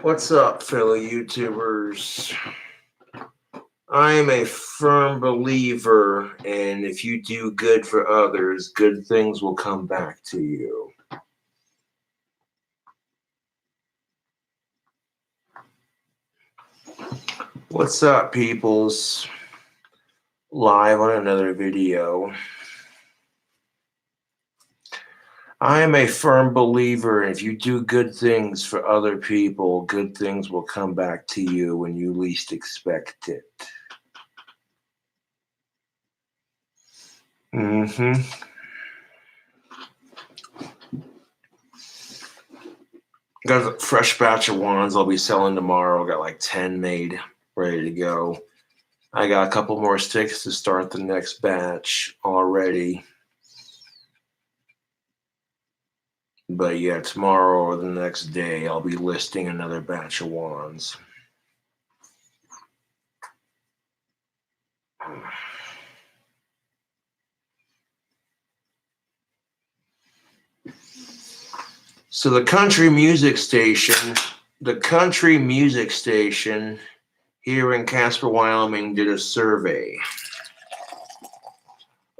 What's up, fellow YouTubers? I am a firm believer in if you do good for others, good things will come back to you. What's up, peoples? Live on another video. I am a firm believer in if you do good things for other people, good things will come back to you when you least expect it. Got a fresh batch of wands I'll be selling tomorrow. Got like 10 made, ready to go. I got a couple more sticks to start the next batch already. But yeah, tomorrow or the next day, I'll be listing another batch of wands. So the country music station here in Casper, Wyoming did a survey.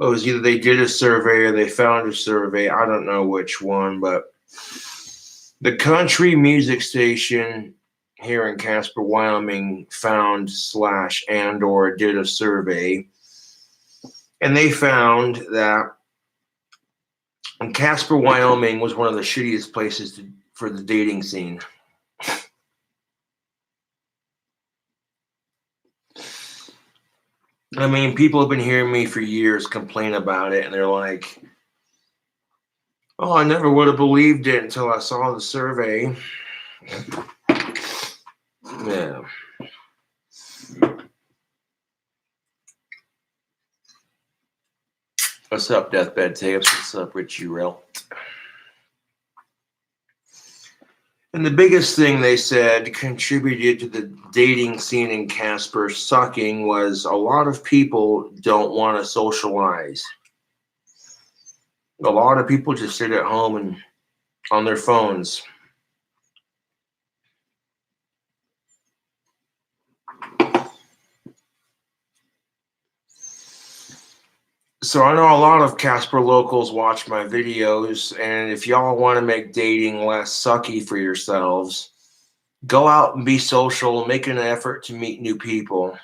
It was either they did a survey or they found a survey. I don't know which one, but the country music station here in Casper, Wyoming found /or did a survey. And they found that Casper, Wyoming was one of the shittiest places for the dating scene. I mean, people have been hearing me for years complain about it, and they're like, oh, I never would have believed it until I saw the survey. Yeah. What's up, Deathbed Tapes? What's up, Richie Rel? And the biggest thing they said contributed to the dating scene in Casper sucking was a lot of people don't want to socialize. A lot of people just sit at home and on their phones. So I know a lot of Casper locals watch my videos, and if y'all want to make dating less sucky for yourselves, go out and be social, make an effort to meet new people.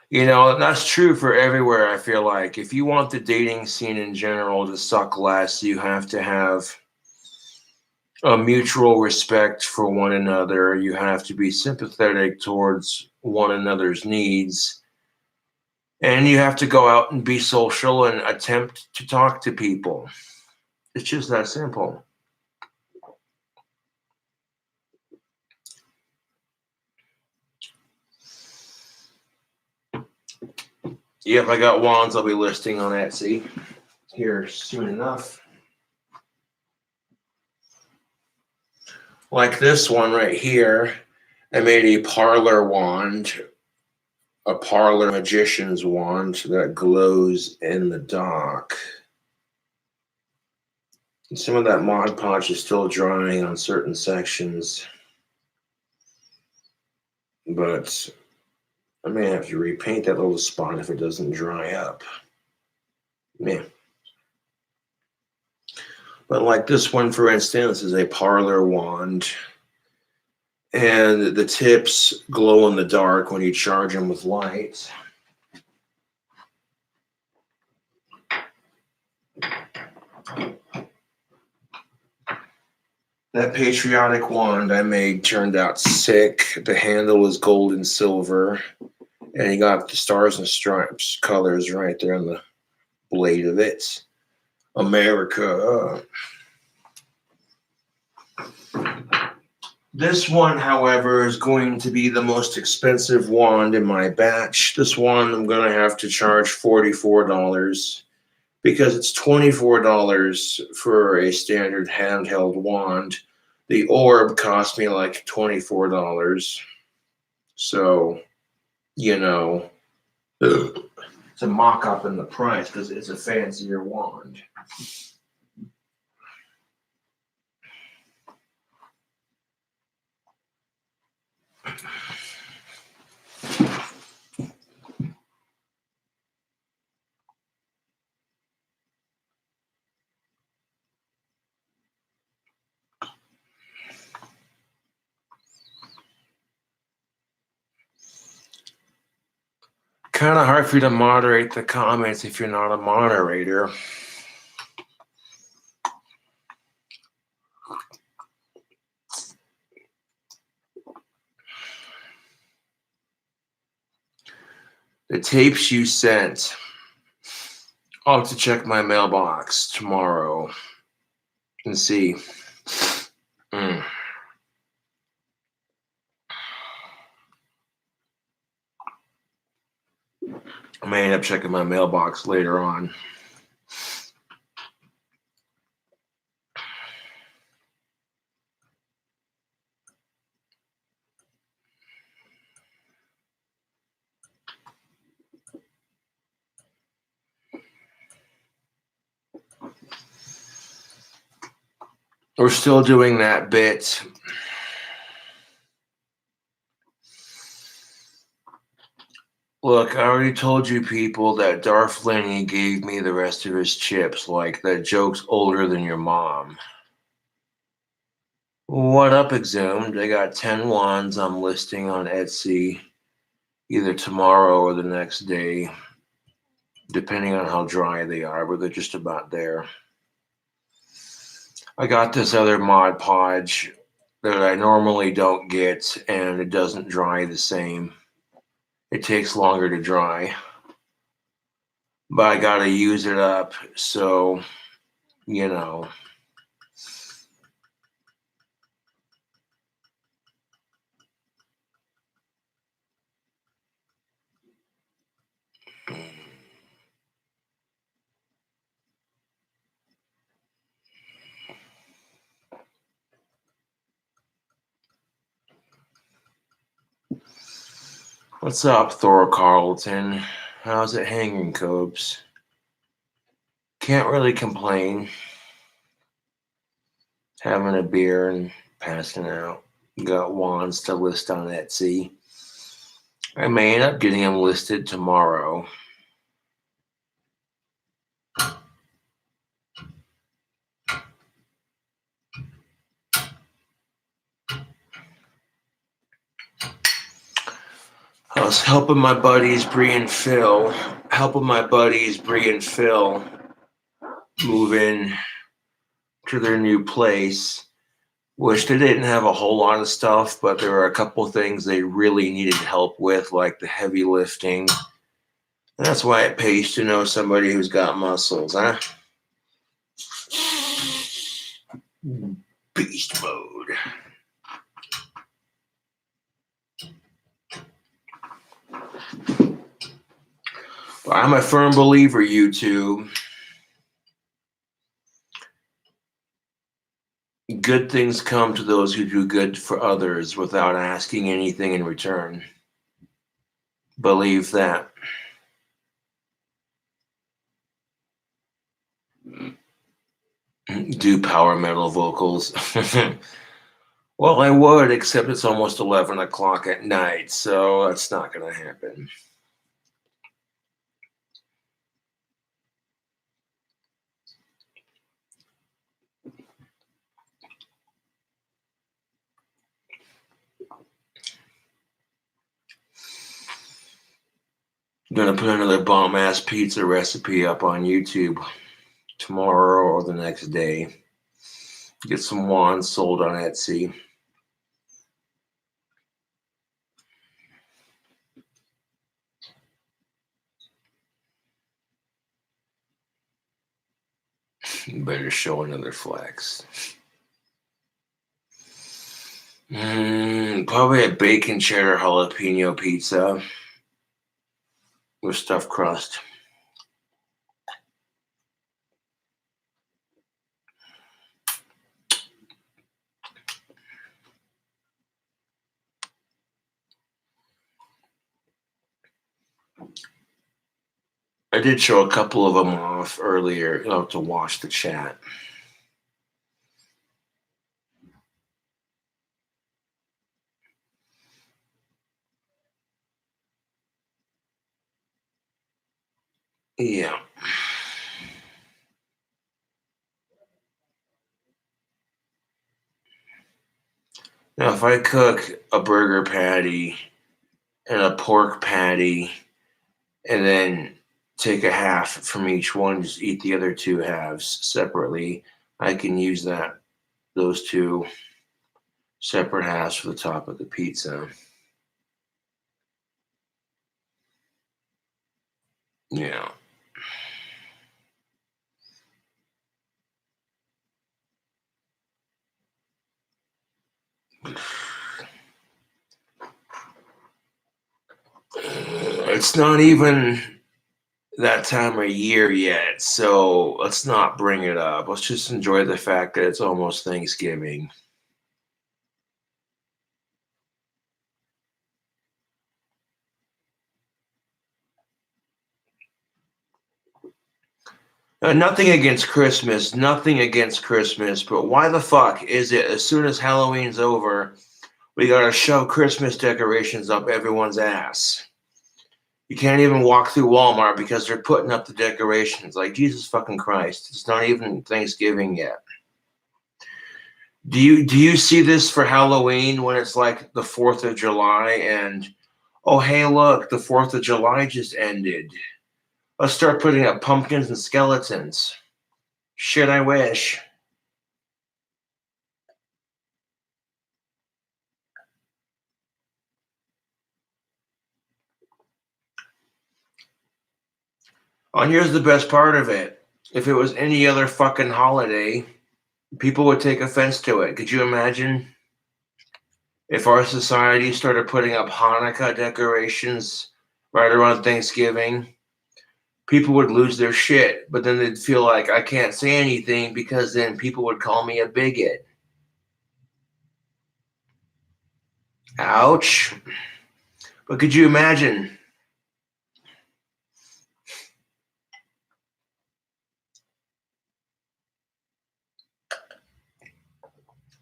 You know, that's true for everywhere, I feel like. If you want the dating scene in general to suck less, you have to have a mutual respect for one another. You have to be sympathetic towards one another's needs. And you have to go out and be social and attempt to talk to people. It's just that simple. Yep, I got wands I'll be listing on Etsy here soon enough. Like this one right here, I made a parlor wand, a parlor magician's wand that glows in the dark. And some of that Mod Podge is still drying on certain sections, but I may have to repaint that little spot if it doesn't dry up. Yeah. But like this one, for instance, is a parlor wand. And the tips glow in the dark when you charge them with light. That patriotic wand I made turned out sick. The handle was gold and silver. And you got the stars and stripes colors right there on the blade of it. America. This one, however, is going to be the most expensive wand in my batch. This one I'm going to have to charge $44 because it's $24 for a standard handheld wand. The orb cost me like $24. So, you know, it's a mock-up in the price because it's a fancier wand. kind of hard for you to moderate the comments if you're not a moderator. The tapes you sent. I'll have to check my mailbox tomorrow and see. I may end up checking my mailbox later on. We're still doing that bit. Look, I already told you people that Darth Lenny gave me the rest of his chips. Like, that joke's older than your mom. What up, Exhumed? I got 10 wands I'm listing on Etsy either tomorrow or the next day, depending on how dry they are, but they're just about there. I got this other Mod Podge that I normally don't get, and it doesn't dry the same. It takes longer to dry, but I gotta use it up, so, you know. What's up, Thor Carlton? How's it hanging, Cobes? Can't really complain. Having a beer and passing out. Got wands to list on Etsy. I may end up getting them listed tomorrow. I was helping my buddies Bree and Phil move in to their new place, which they didn't have a whole lot of stuff, but there were a couple things they really needed help with, like the heavy lifting. And that's why it pays to know somebody who's got muscles, huh? Beast mode. I'm a firm believer, YouTube. Good things come to those who do good for others without asking anything in return. Believe that. Do power metal vocals. Well, I would, except it's almost 11 o'clock at night, so that's not going to happen. I'm going to put another bomb-ass pizza recipe up on YouTube tomorrow or the next day. Get some wands sold on Etsy. Better show another flex. Probably a bacon cheddar jalapeno pizza with stuffed crust. I did show a couple of them off earlier, to watch the chat. Yeah. Now, if I cook a burger patty and a pork patty and then take a half from each one, just eat the other two halves separately. I can use those two separate halves for the top of the pizza. Yeah. It's not even that time of year yet, so let's not bring it up. Let's just enjoy the fact that it's almost Thanksgiving. Nothing against Christmas, but why the fuck is it as soon as Halloween's over, we gotta shove Christmas decorations up everyone's ass? You can't even walk through Walmart because they're putting up the decorations. Like, Jesus fucking Christ, it's not even Thanksgiving yet. Do you see this for Halloween when it's like the 4th of July and, oh hey look, the 4th of July just ended. Let's start putting up pumpkins and skeletons. Shit, I wish. Oh, and here's the best part of it. If it was any other fucking holiday, people would take offense to it. Could you imagine if our society started putting up Hanukkah decorations right around Thanksgiving? People would lose their shit, but then they'd feel like I can't say anything because then people would call me a bigot. Ouch. But could you imagine?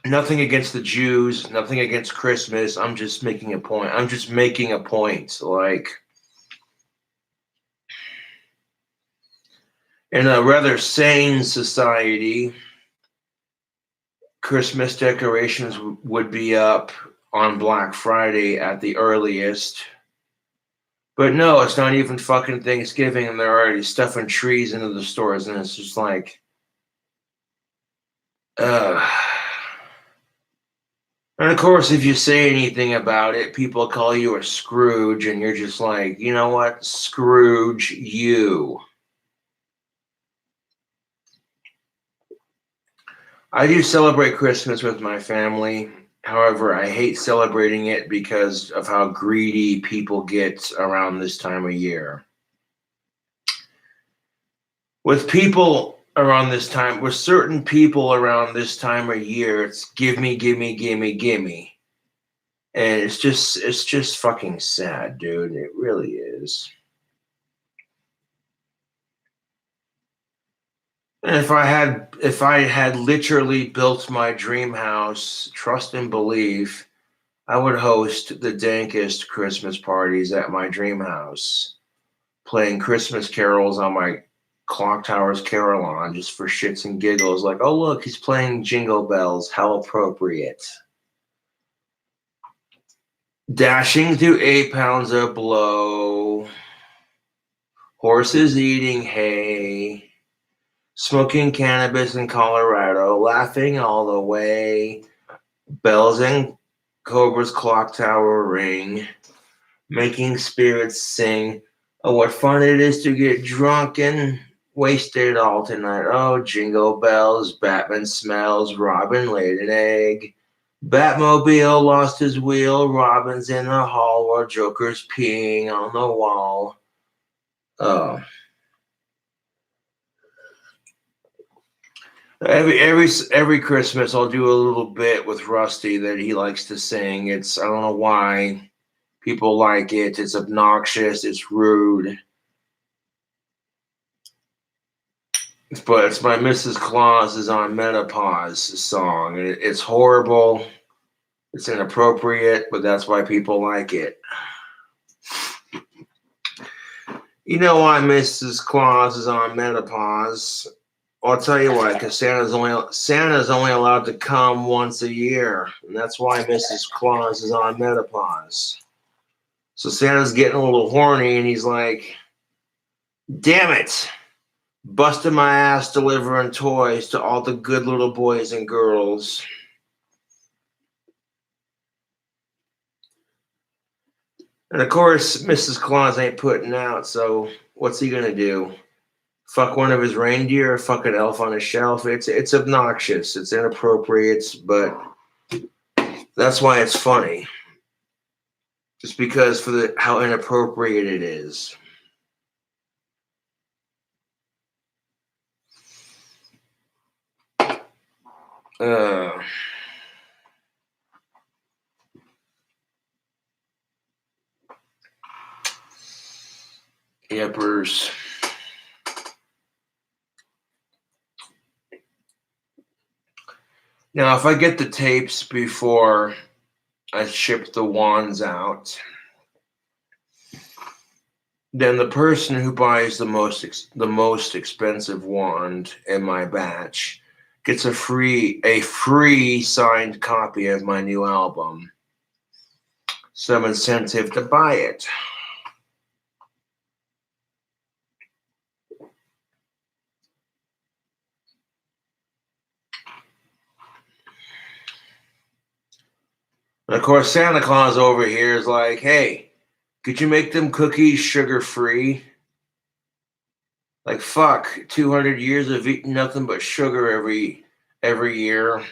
Nothing against the Jews, nothing against Christmas. I'm just making a point. Like, in a rather sane society, Christmas decorations would be up on Black Friday at the earliest. But no, it's not even fucking Thanksgiving, and they're already stuffing trees into the stores, and it's just like, uh. And of course, if you say anything about it, people call you a Scrooge, and you're just like, you know what? Scrooge you. I do celebrate Christmas with my family. However, I hate celebrating it because of how greedy people get around this time of year. With certain people around this time of year, it's give me, give me, give me, give me. And it's just fucking sad, dude. It really is. And if I had literally built my dream house, trust and belief, I would host the dankest Christmas parties at my dream house, playing Christmas carols on my clock tower's carillon just for shits and giggles. Like, oh look, he's playing Jingle Bells. How appropriate. Dashing through 8 pounds of blow, horses eating hay, smoking cannabis in Colorado, laughing all the way, bells and Cobra's clock tower ring, making spirits sing. Oh, what fun it is to get drunk and wasted all tonight. Oh, jingle bells, Batman smells, Robin laid an egg. Batmobile lost his wheel, Robin's in the hall while Joker's peeing on the wall. Oh. Every Christmas I'll do a little bit with Rusty that he likes to sing. I don't know why people like it. It's obnoxious, it's rude. But it's my Mrs. Claus is on Menopause song. It's horrible. It's inappropriate, but that's why people like it. You know why Mrs. Claus is on Menopause? I'll tell you why, because Santa's only allowed to come once a year, and that's why Mrs. Claus is on Menopause. So Santa's getting a little horny, and he's like, Damn it. Busting my ass delivering toys to all the good little boys and girls. And of course, Mrs. Claus ain't putting out, so what's he gonna do? Fuck one of his reindeer or fuck an elf on a shelf? It's obnoxious. It's inappropriate, but that's why it's funny. Just because for how inappropriate it is. Yepers. Now, if I get the tapes before I ship the wands out, then the person who buys the most expensive wand in my batch gets a free signed copy of my new album. Some incentive to buy it. And of course, Santa Claus over here is like, hey, could you make them cookies sugar-free? Like, fuck, 200 years of eating nothing but sugar every year.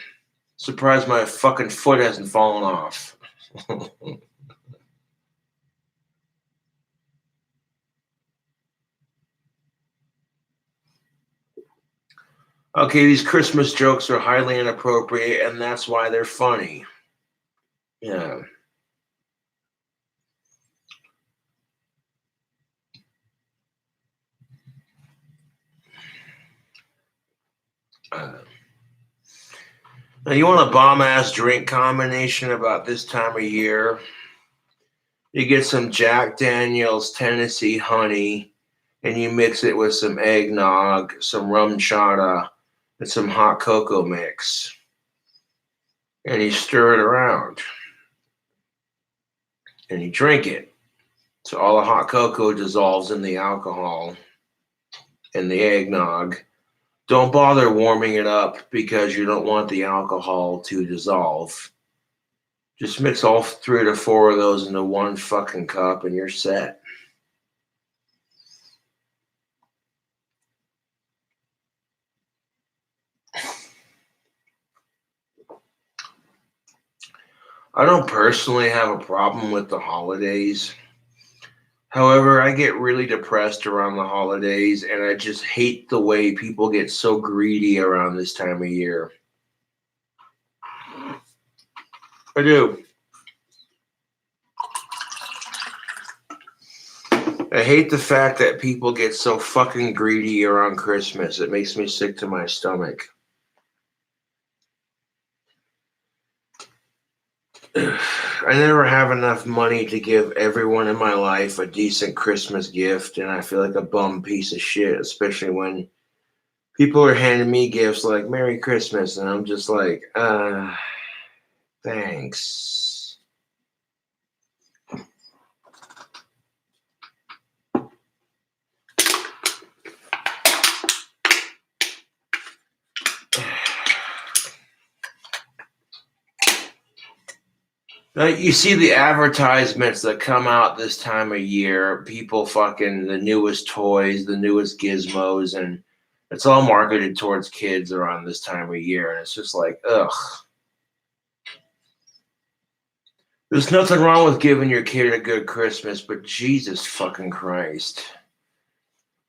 Surprised my fucking foot hasn't fallen off. Okay, these Christmas jokes are highly inappropriate, and that's why they're funny. Yeah. Now, you want a bomb-ass drink combination about this time of year? You get some Jack Daniel's Tennessee honey, and you mix it with some eggnog, some rum chata, and some hot cocoa mix. And you stir it around. And you drink it. So all the hot cocoa dissolves in the alcohol and the eggnog. Don't bother warming it up because you don't want the alcohol to dissolve. Just mix all 3 to 4 of those into one fucking cup and you're set. I don't personally have a problem with the holidays. However, I get really depressed around the holidays, and I just hate the way people get so greedy around this time of year. I do. I hate the fact that people get so fucking greedy around Christmas. It makes me sick to my stomach. I never have enough money to give everyone in my life a decent Christmas gift, and I feel like a bum piece of shit, especially when people are handing me gifts like Merry Christmas, and I'm just like, thanks. Now, you see the advertisements that come out this time of year, people fucking the newest toys, the newest gizmos, and it's all marketed towards kids around this time of year. And it's just like, ugh. There's nothing wrong with giving your kid a good Christmas, but Jesus fucking Christ.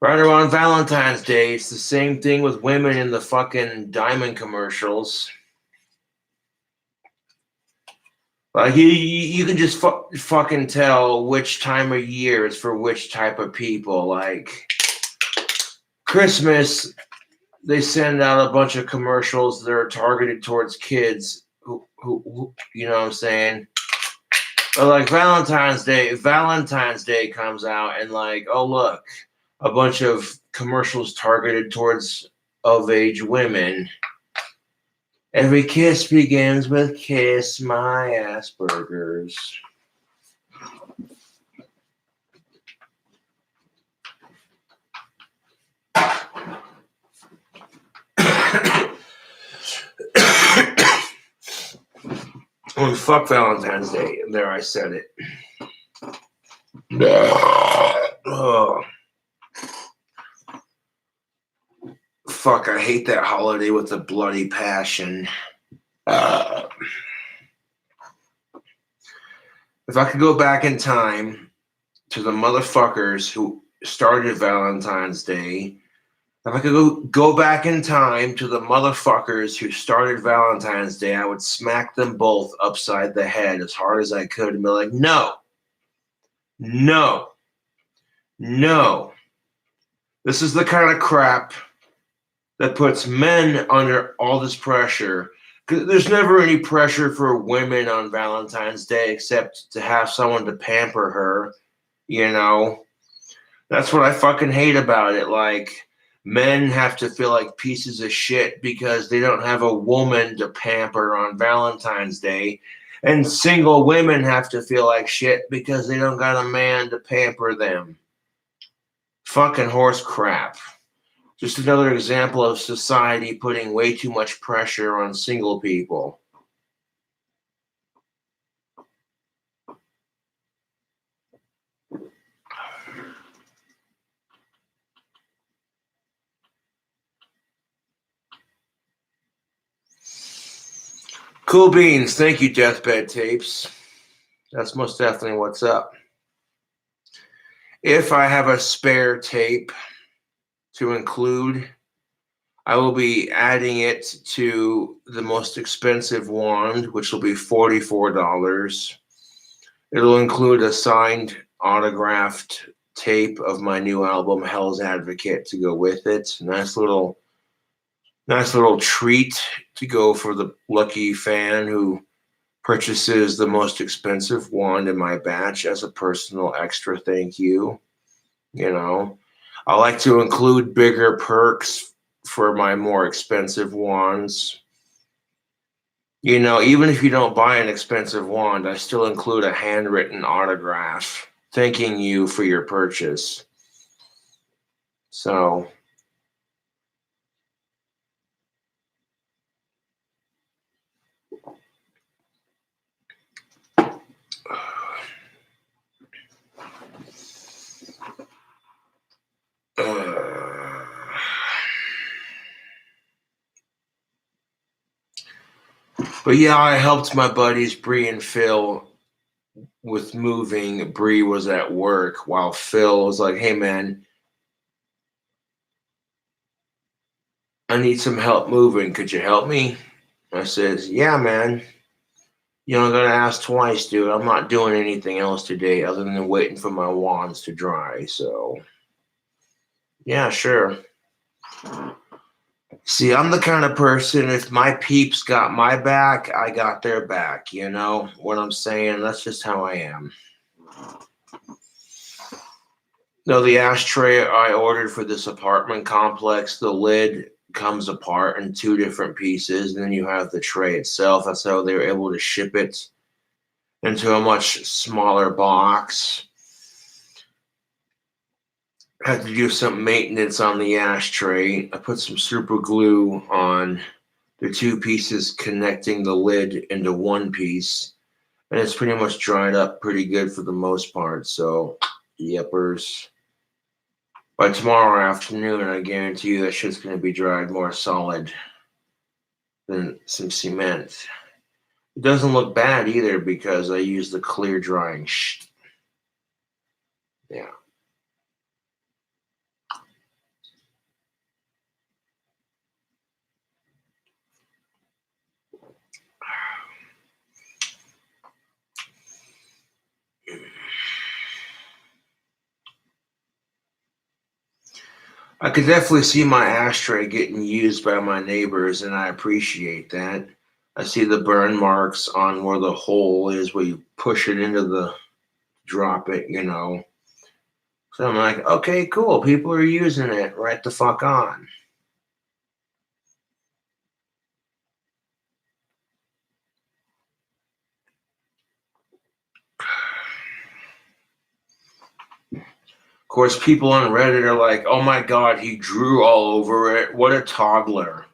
Right around Valentine's Day, it's the same thing with women in the fucking diamond commercials. Like you can just fucking tell which time of year is for which type of people. Like Christmas, they send out a bunch of commercials that are targeted towards kids who you know what I'm saying? But like Valentine's Day comes out and like, oh look, a bunch of commercials targeted towards of age women. Every kiss begins with kiss my Asperger's. Oh, fuck Valentine's Day. There, I said it. Oh, fuck, I hate that holiday with a bloody passion. If I could go back in time to the motherfuckers who started Valentine's Day, if I could go back in time to the motherfuckers who started Valentine's Day, I would smack them both upside the head as hard as I could and be like, no, no, no. This is the kind of crap that puts men under all this pressure. There's never any pressure for women on Valentine's Day except to have someone to pamper her, you know? That's what I fucking hate about it. Like, men have to feel like pieces of shit because they don't have a woman to pamper on Valentine's Day. And single women have to feel like shit because they don't got a man to pamper them. Fucking horse crap. Just another example of society putting way too much pressure on single people. Cool beans. Thank you, Deathbed Tapes. That's most definitely what's up. If I have a spare tape to include, I will be adding it to the most expensive wand, which will be $44. It'll include a signed, autographed tape of my new album, Hell's Advocate, to go with it. Nice little treat to go for the lucky fan who purchases the most expensive wand in my batch as a personal extra thank you. You know, I like to include bigger perks for my more expensive wands. You know, even if you don't buy an expensive wand, I still include a handwritten autograph thanking you for your purchase. So, but yeah, I helped my buddies Bree and Phil with moving. Bree was at work while Phil was like, "Hey man, I need some help moving. Could you help me?" I says, "Yeah, man. You don't gotta ask twice, dude. I'm not doing anything else today other than waiting for my wands to dry. So, yeah, sure." See, I'm the kind of person, if my peeps got my back, I got their back. You know what I'm saying? That's just how I am. No, the ashtray I ordered for this apartment complex, the lid comes apart in two different pieces, and then you have the tray itself. That's how they were able to ship it into a much smaller box. I had to do some maintenance on the ashtray. I put some super glue on the two pieces connecting the lid into one piece, and it's pretty much dried up pretty good for the most part. So, yepers. By tomorrow afternoon, I guarantee you that shit's going to be dried more solid than some cement. It doesn't look bad either because I use the clear drying Yeah. I could definitely see my ashtray getting used by my neighbors, and I appreciate that. I see the burn marks on where the hole is where you push it into the drop it, you know. So I'm like, okay, cool. People are using it. Right the fuck on. Of course, people on Reddit are like, oh my God, he drew all over it. What a toddler.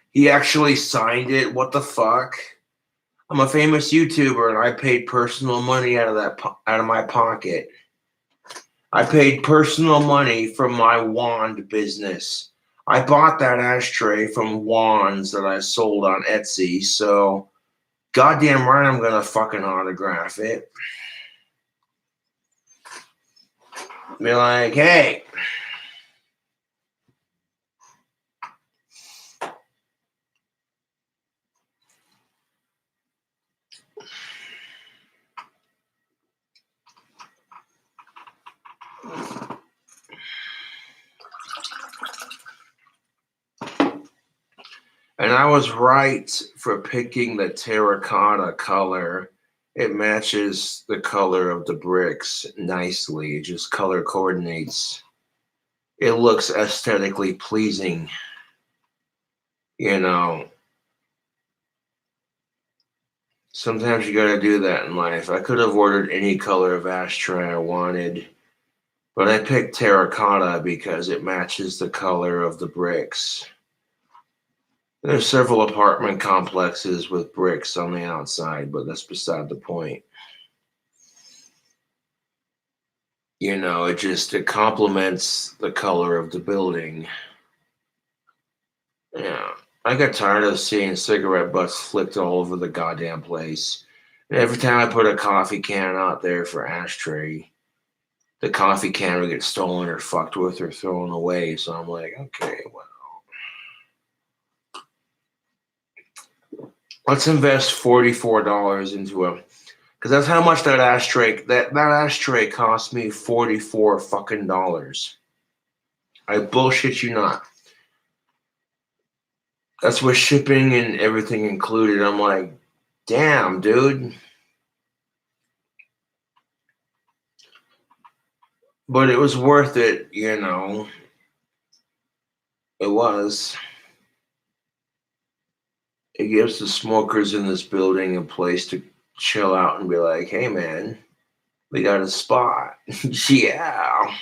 He actually signed it. What the fuck? I'm a famous YouTuber, and I paid personal money out of my pocket. I paid personal money from my wand business. I bought that ashtray from wands that I sold on Etsy, so goddamn right I'm gonna fucking autograph it. Be like, hey. And I was right for picking the terracotta color. It matches the color of the bricks nicely. It just color coordinates. It looks aesthetically pleasing. You know, sometimes you gotta do that in life. I could have ordered any color of ashtray I wanted, but I picked terracotta because it matches the color of the bricks. There's several apartment complexes with bricks on the outside, but that's beside the point. It complements the color of the building. Yeah. I got tired of seeing cigarette butts flicked all over the goddamn place. And every time I put a coffee can out there for ashtray, the coffee can would get stolen or fucked with or thrown away. So I'm like, okay, well, let's invest $44 into a, because that's how much that ashtray cost me 44 fucking dollars. I bullshit you not. That's with shipping and everything included. I'm like, damn, dude. But it was worth it, It was. It gives the smokers in this building a place to chill out and be like, hey, man, we got a spot. Yeah.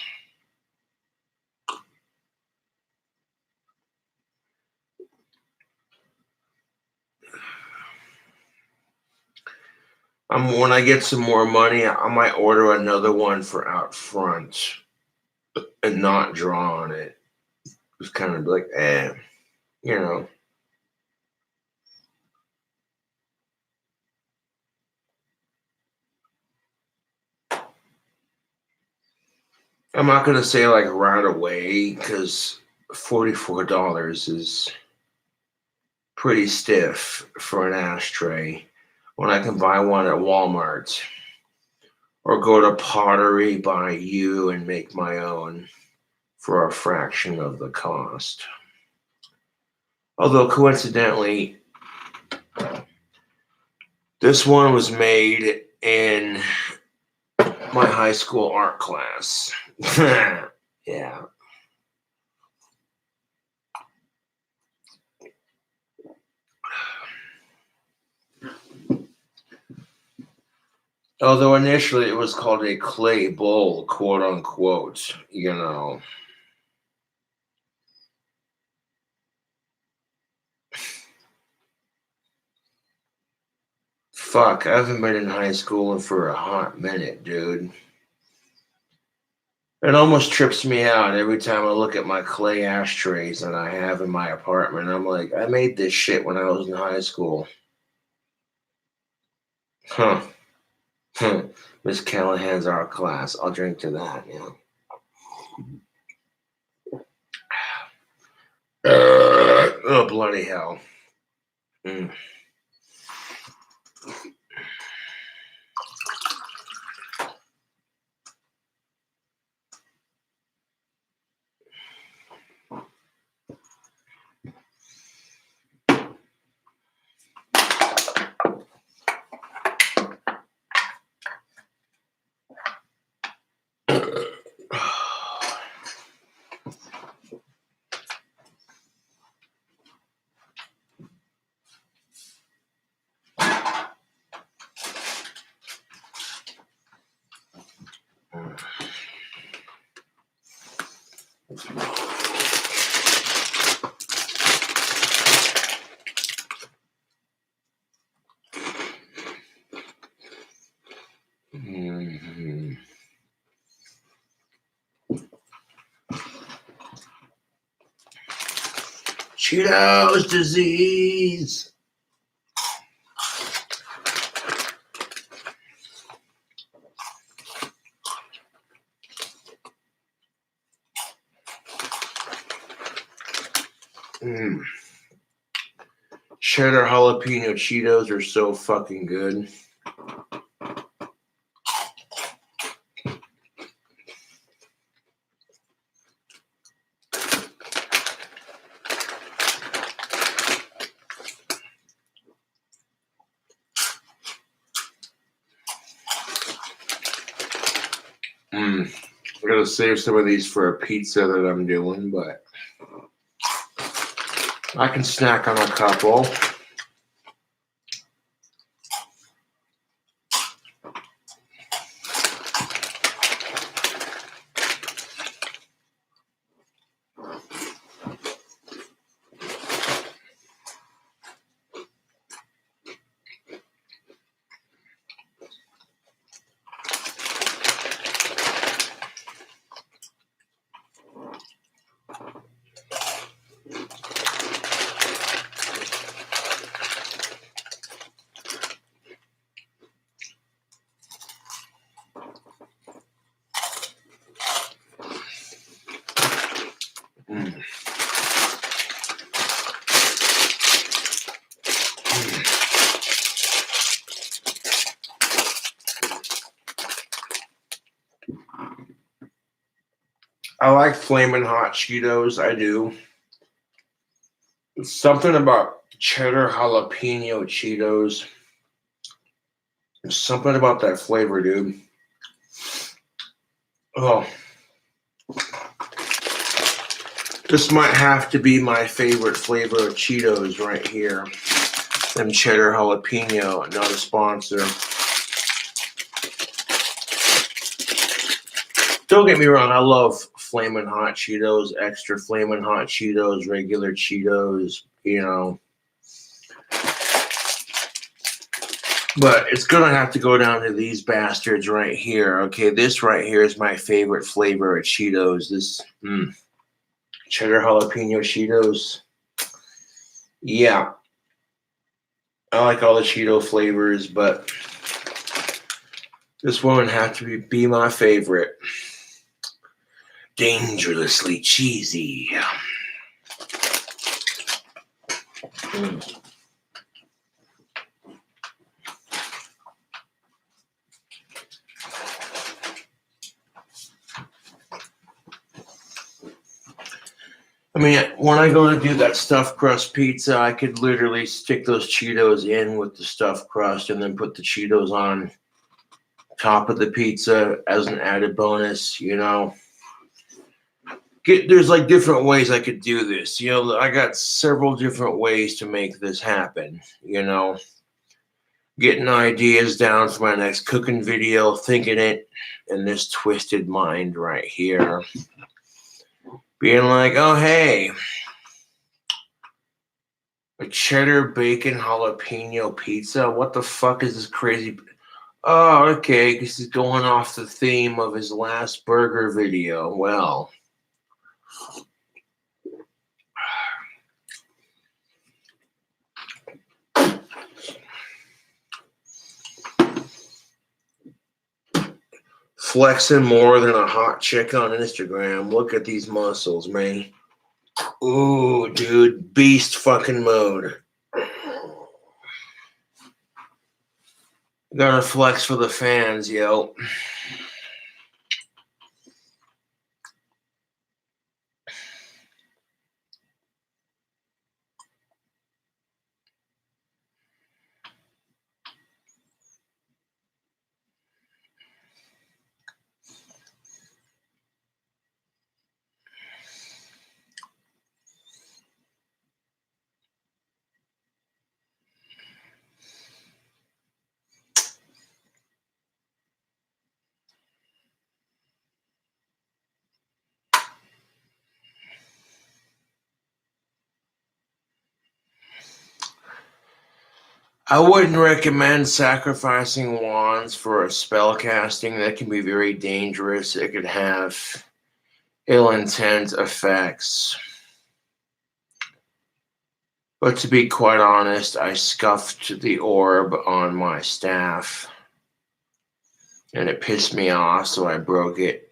When I get some more money, I might order another one for out front and not draw on it. Just kind of like, you know. I'm not gonna say like right away because $44 is pretty stiff for an ashtray when I can buy one at Walmart or go to Pottery by You and make my own for a fraction of the cost. Although coincidentally, this one was made in my high school art class. Yeah. Although initially it was called a clay bowl, quote unquote. Fuck, I haven't been in high school for a hot minute, dude. It almost trips me out every time I look at my clay ashtrays that I have in my apartment. I'm like, I made this shit when I was in high school. Huh. Miss Callahan's art class. I'll drink to that, oh, bloody hell. Mm. Cheetos disease. Cheddar jalapeno Cheetos are so fucking good. I gotta save some of these for a pizza that I'm doing, but I can snack on a couple. I like flaming hot Cheetos. I do. It's something about cheddar jalapeno Cheetos. There's something about that flavor, dude. Oh. This might have to be my favorite flavor of Cheetos right here. Them cheddar jalapeno, not a sponsor. Don't get me wrong, I love flaming hot Cheetos, extra flaming hot Cheetos, regular Cheetos, you know. But it's going to have to go down to these bastards right here. Okay, this right here is my favorite flavor of Cheetos. This cheddar jalapeno Cheetos. Yeah. I like all the Cheeto flavors, but this one would have to be my favorite. Dangerously cheesy. I mean, when I go to do that stuffed crust pizza, I could literally stick those Cheetos in with the stuffed crust and then put the Cheetos on top of the pizza as an added bonus, you know. There's like different ways I could do this. You know, I got several different ways to make this happen, you know. Getting ideas down for my next cooking video, thinking it in this twisted mind right here. Being like, oh, hey, a cheddar bacon jalapeno pizza? What the fuck is this crazy? Oh, okay, this is going off the theme of his last burger video. Well, flexing more than a hot chick on Instagram. Look at these muscles, man. Ooh, dude, beast fucking mode. Gotta flex for the fans, yo. I wouldn't recommend sacrificing wands for a spell casting. That can be very dangerous. It could have ill intent effects. But to be quite honest, I scuffed the orb on my staff and it pissed me off, so I broke it.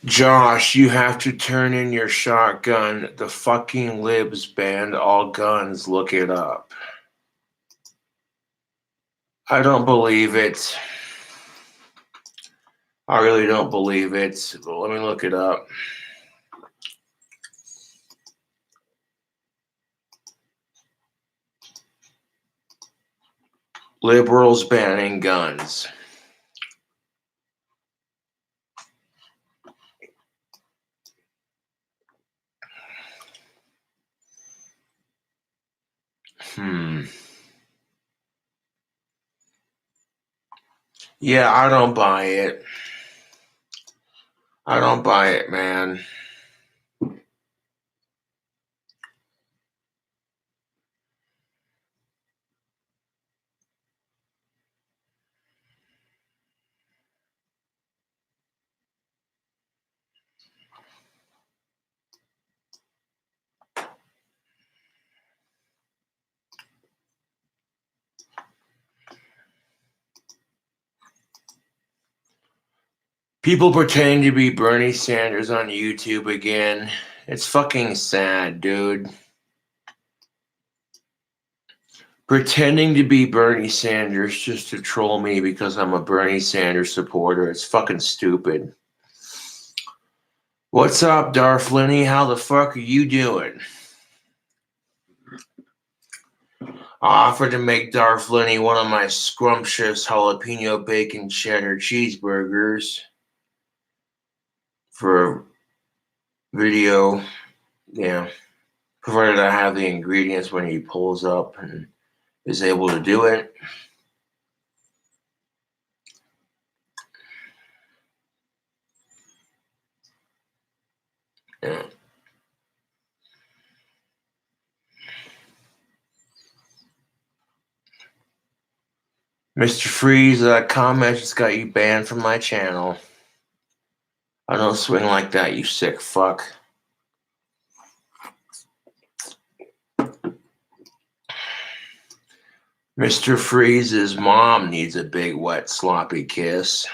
Josh, you have to turn in your shotgun. The fucking libs banned all guns. Look it up. I don't believe it. I really don't believe it. But let me look it up. Liberals banning guns. Yeah, I don't buy it. I don't buy it, man. People pretending to be Bernie Sanders on YouTube again. It's fucking sad, dude. Pretending to be Bernie Sanders just to troll me because I'm a Bernie Sanders supporter. It's fucking stupid. What's up, Darth Lenny? How the fuck are you doing? I offered to make Darth Lenny one of my scrumptious jalapeno bacon cheddar cheeseburgers for a video. Yeah. Provided I have the ingredients when he pulls up and is able to do it. Yeah. Mr. Freeze, comment just got you banned from my channel. I don't swing like that, you sick fuck. Mr. Freeze's mom needs a big, wet, sloppy kiss.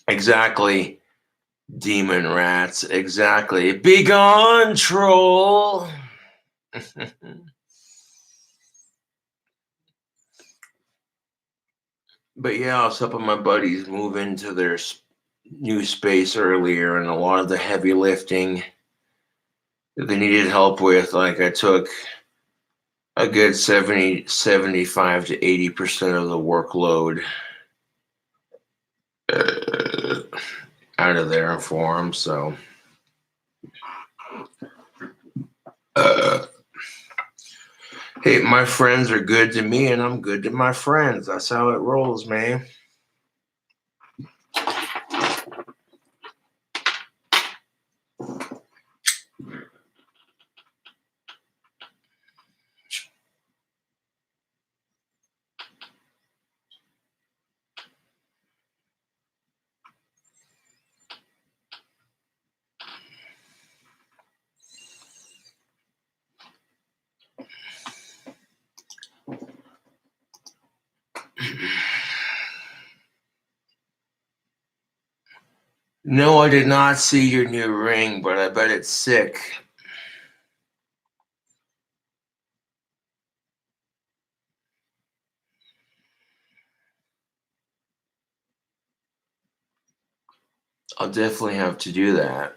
Exactly, demon rats. Exactly. Be gone, troll. But yeah, I was helping my buddies move into their new space earlier, and a lot of the heavy lifting that they needed help with, like I took a good 75 to 80% of the workload out of there for them. So, hey, my friends are good to me, and I'm good to my friends. That's how it rolls, man. No, I did not see your new ring, but I bet it's sick. I'll definitely have to do that.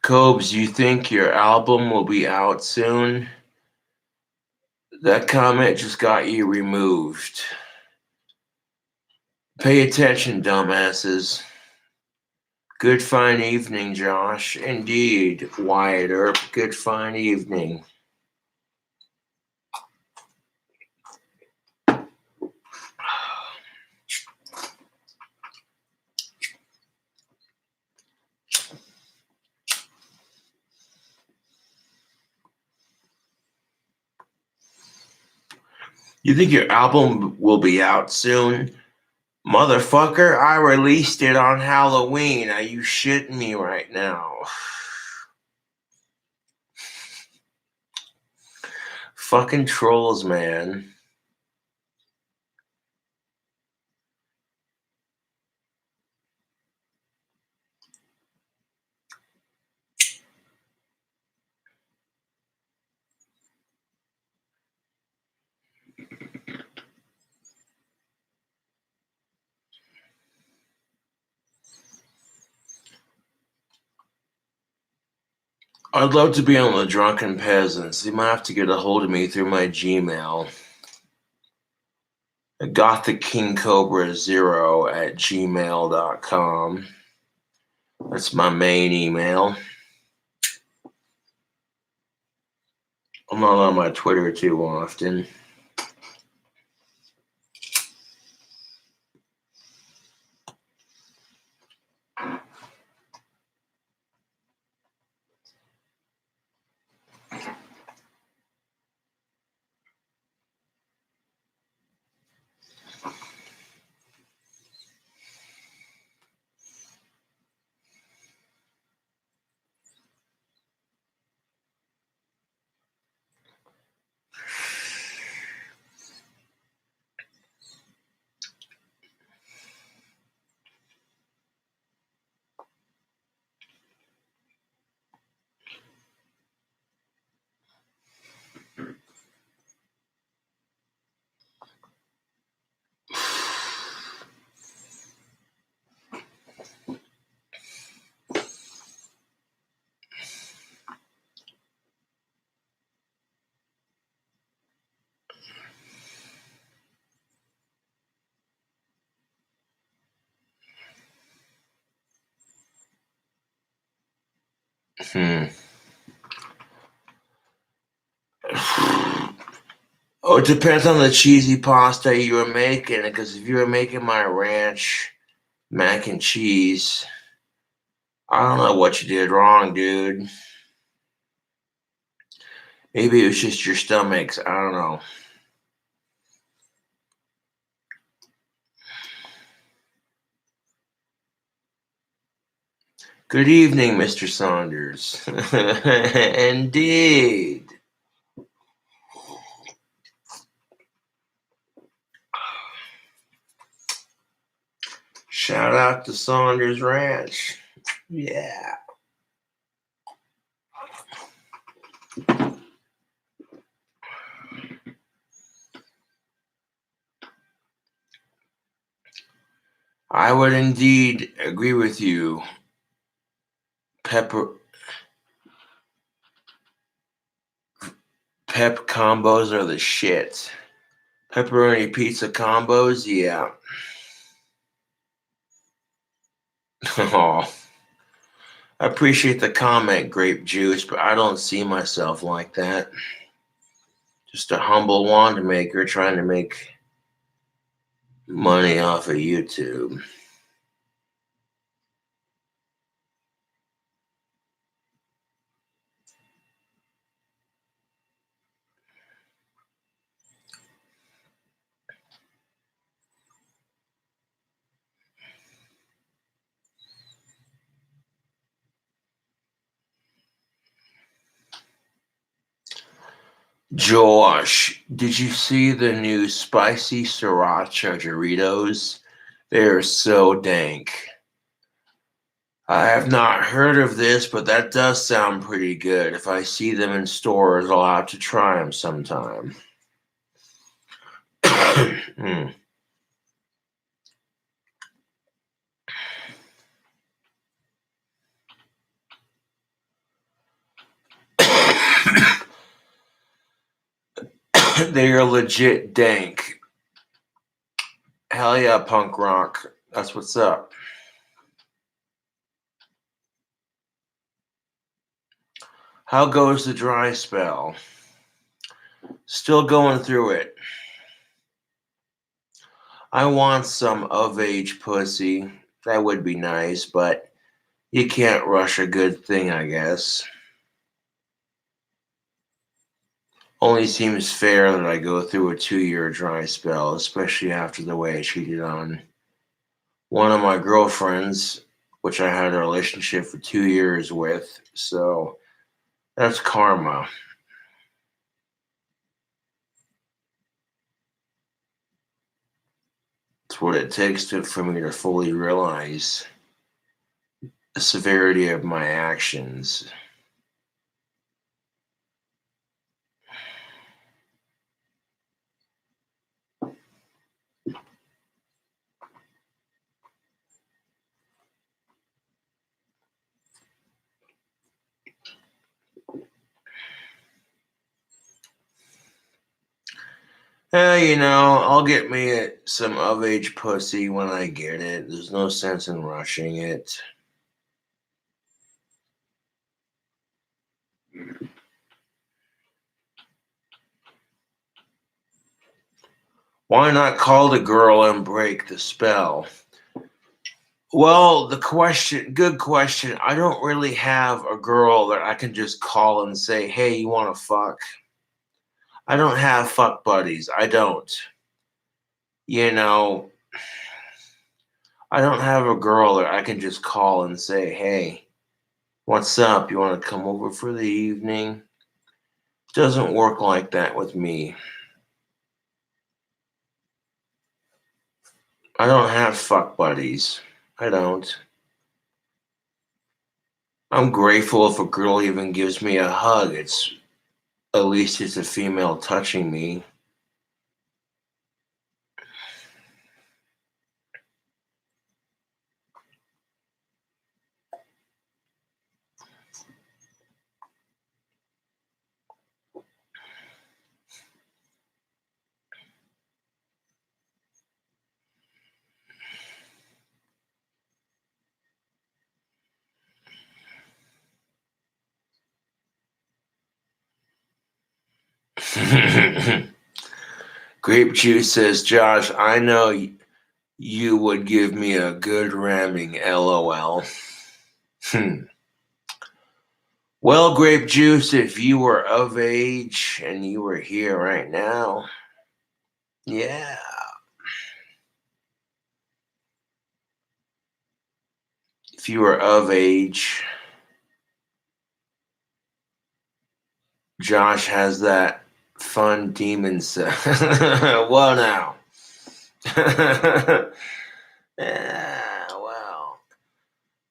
Cobes, you think your album will be out soon? That comment just got you removed. Pay attention, dumbasses. Good fine evening, Josh. Indeed, Wyatt Earp. Good fine evening. You think your album will be out soon? Motherfucker, I released it on Halloween. Are you shitting me right now? Fucking trolls, man. I'd love to be on the Drunken Peasants. You might have to get a hold of me through my Gmail. GothicKingCobra0 at gmail.com. That's my main email. I'm not on my Twitter too often. Hmm. Oh, it depends on the cheesy pasta you were making. Because if you were making my ranch mac and cheese, I don't know what you did wrong, dude. Maybe it was just your stomachs. I don't know. Good evening, Mr. Saunders. Indeed. Shout out to Saunders Ranch. Yeah. I would indeed agree with you. Pepper Pep combos are the shit. Pepperoni pizza combos, yeah. Oh, I appreciate the comment, grape juice, but I don't see myself like that. Just a humble wand maker trying to make money off of YouTube. Josh, did you see the new spicy sriracha Doritos? They're so dank. I have not heard of this, but that does sound pretty good. If I see them in stores, I'll have to try them sometime. Mm. They are legit dank. Hell yeah, punk rock. That's what's up. How goes the dry spell? Still going through it. I want some of age pussy. That would be nice, but you can't rush a good thing, I guess. Only seems fair that I go through a 2-year dry spell, especially after the way I cheated on one of my girlfriends, which I had a relationship for 2 years with. So that's karma. It's what it takes for me to fully realize the severity of my actions. I'll get me some of age pussy when I get it. There's no sense in rushing it. Why not call the girl and break the spell? Well, good question. I don't really have a girl that I can just call and say, hey, you want to fuck? I don't have fuck buddies. I don't. You know, I don't have a girl that I can just call and say, hey, what's up? You want to come over for the evening? Doesn't work like that with me. I don't have fuck buddies. I don't. I'm grateful if a girl even gives me a hug. At least it's a female touching me. Grape Juice says, Josh, I know you would give me a good ramming, lol. Well, Grape Juice, if you were of age and you were here right now, yeah. If you were of age, Josh has that fun demon set. Well, now. Yeah, well.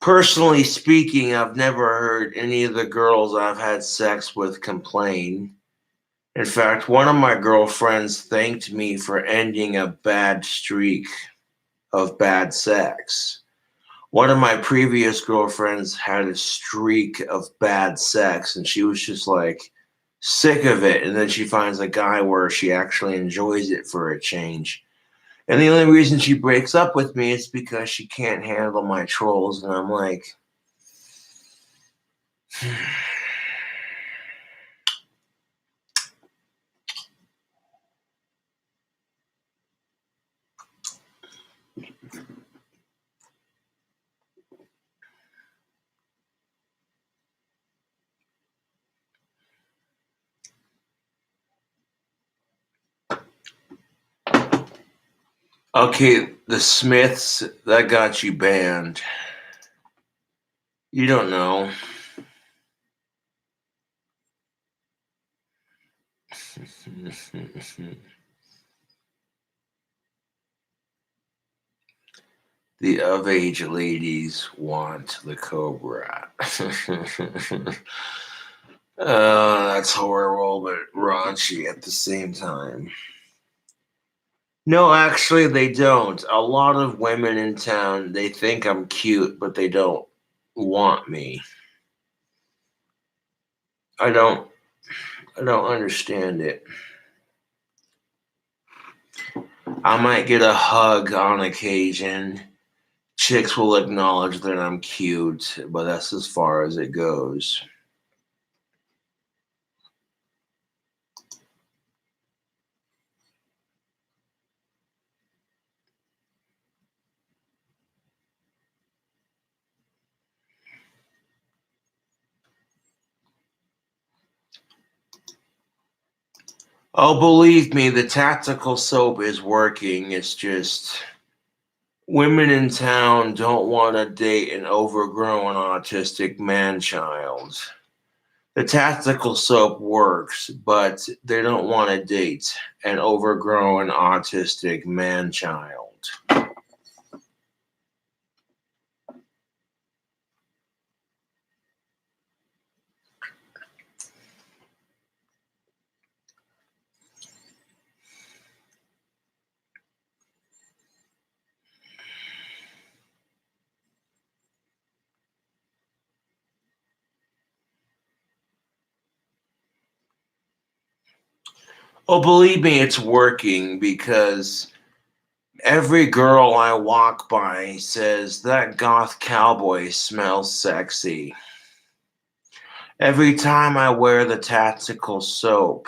Personally speaking, I've never heard any of the girls I've had sex with complain. In fact, one of my girlfriends thanked me for ending a bad streak of bad sex. One of my previous girlfriends had a streak of bad sex, and she was just like sick of it. And then she finds a guy where she actually enjoys it for a change. And the only reason she breaks up with me is because she can't handle my trolls. And I'm like, okay, the Smiths, that got you banned. You don't know. The of age ladies want the cobra. That's horrible, but raunchy at the same time. No, actually, they don't. A lot of women in town, they think I'm cute, but they don't want me. I don't. I don't understand it. I might get a hug on occasion. Chicks will acknowledge that I'm cute, but that's as far as it goes. Oh, believe me, the tactical soap is working. It's just women in town don't want to date an overgrown autistic man child. The tactical soap works, but they don't want to date an overgrown autistic man child. Oh, believe me, it's working because every girl I walk by says that goth cowboy smells sexy. Every time I wear the tactical soap,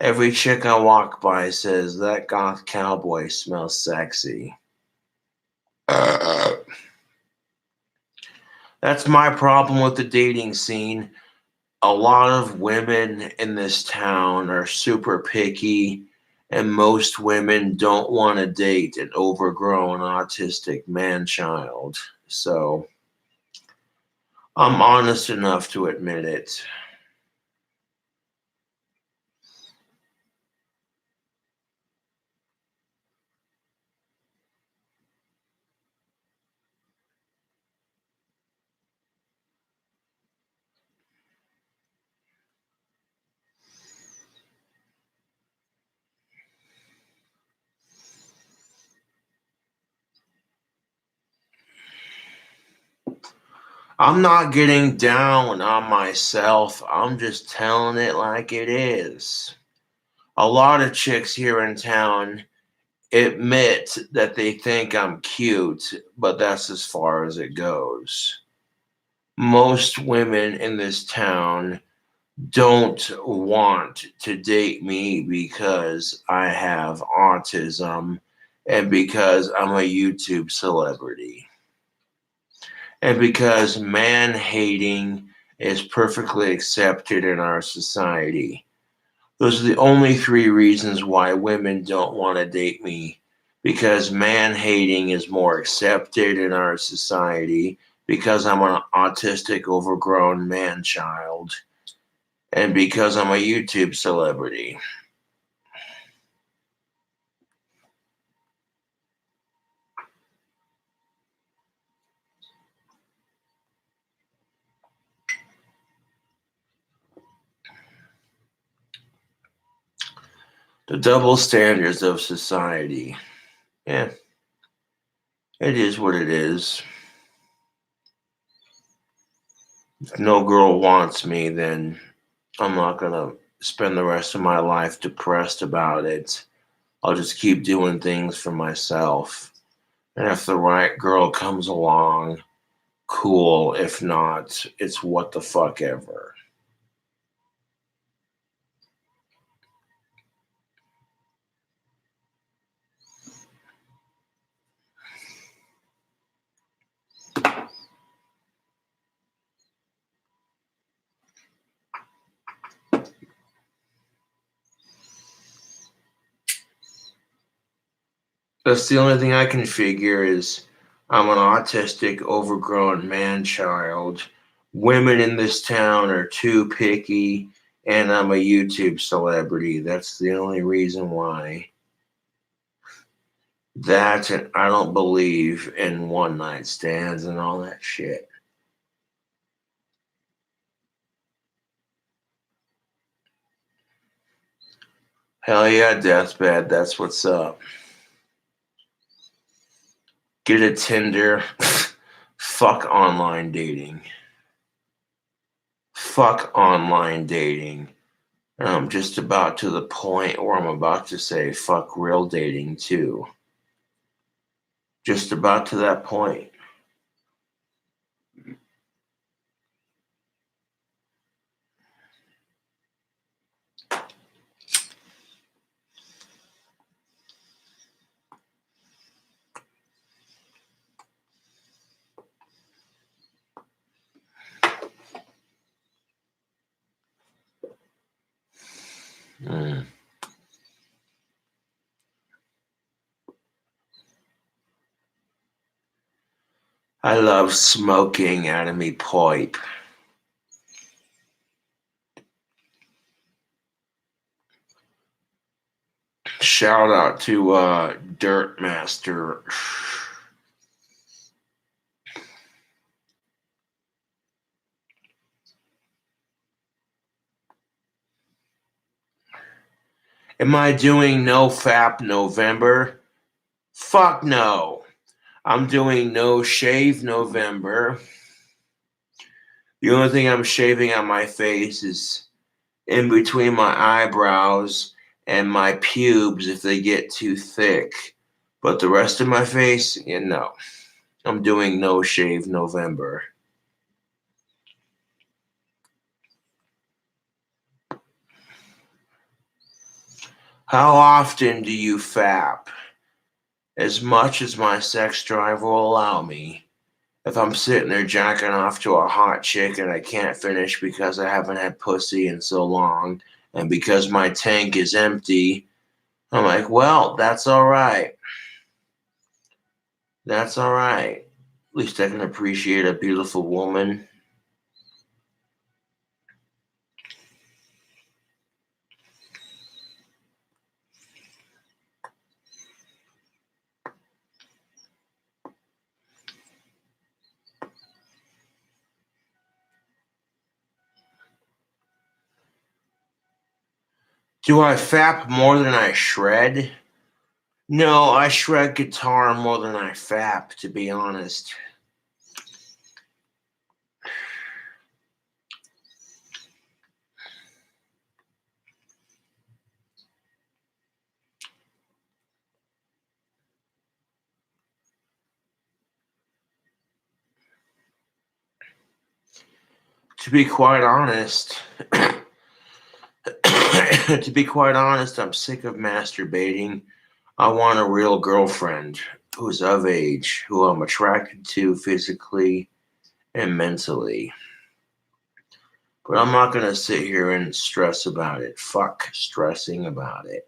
every chick I walk by says that goth cowboy smells sexy. That's my problem with the dating scene. A lot of women in this town are super picky, and most women don't want to date an overgrown autistic man child. So I'm honest enough to admit it. I'm not getting down on myself. I'm just telling it like it is. A lot of chicks here in town admit that they think I'm cute, but that's as far as it goes. Most women in this town don't want to date me because I have autism and because I'm a YouTube celebrity and because man hating is perfectly accepted in our society. Those are the only three reasons why women don't want to date me, because man hating is more accepted in our society, because I'm an autistic, overgrown man child, and because I'm a YouTube celebrity. The double standards of society. Yeah, it is what it is. If no girl wants me, then I'm not going to spend the rest of my life depressed about it. I'll just keep doing things for myself. And if the right girl comes along, cool. If not, it's what the fuck ever. That's the only thing I can figure is I'm an autistic, overgrown man child. Women in this town are too picky, and I'm a YouTube celebrity. That's the only reason why. That, and I don't believe in one night stands and all that shit. Hell yeah, deathbed. That's what's up. Get a Tinder. Fuck online dating. Fuck online dating. And I'm just about to the point where I'm about to say fuck real dating too. Just about to that point. Mm. I love smoking out of me pipe. Shout out to Dirt Master. Am I doing no fap November? Fuck no. I'm doing no shave November. The only thing I'm shaving on my face is in between my eyebrows and my pubes if they get too thick. But the rest of my face, no. I'm doing no shave November. How often do you fap? As much as my sex drive will allow me. If I'm sitting there jacking off to a hot chick and I can't finish because I haven't had pussy in so long, and because my tank is empty, I'm like, well, that's all right. That's all right. At least I can appreciate a beautiful woman. Do I fap more than I shred? No, I shred guitar more than I fap, to be honest. To be quite honest, I'm sick of masturbating. I want a real girlfriend who's of age, who I'm attracted to physically and mentally. But I'm not going to sit here and stress about it. Fuck stressing about it.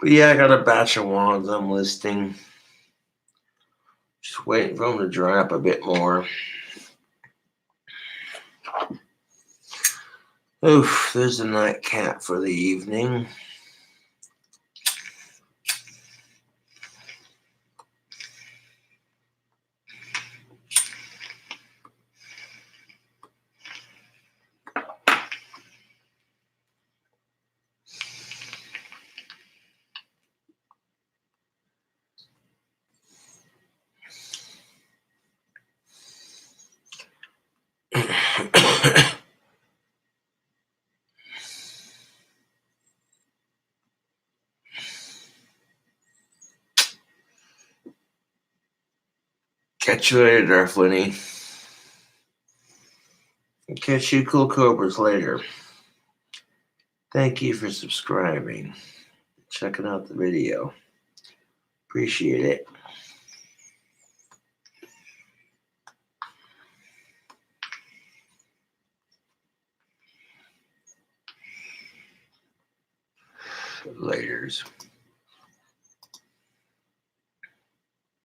But yeah, I got a batch of wands I'm listing. Just waiting for them to dry up a bit more. Oof, there's a nightcap for the evening. Catch you later, Darflinny. Catch you cool cobras later. Thank you for subscribing, checking out the video. Appreciate it. Laters.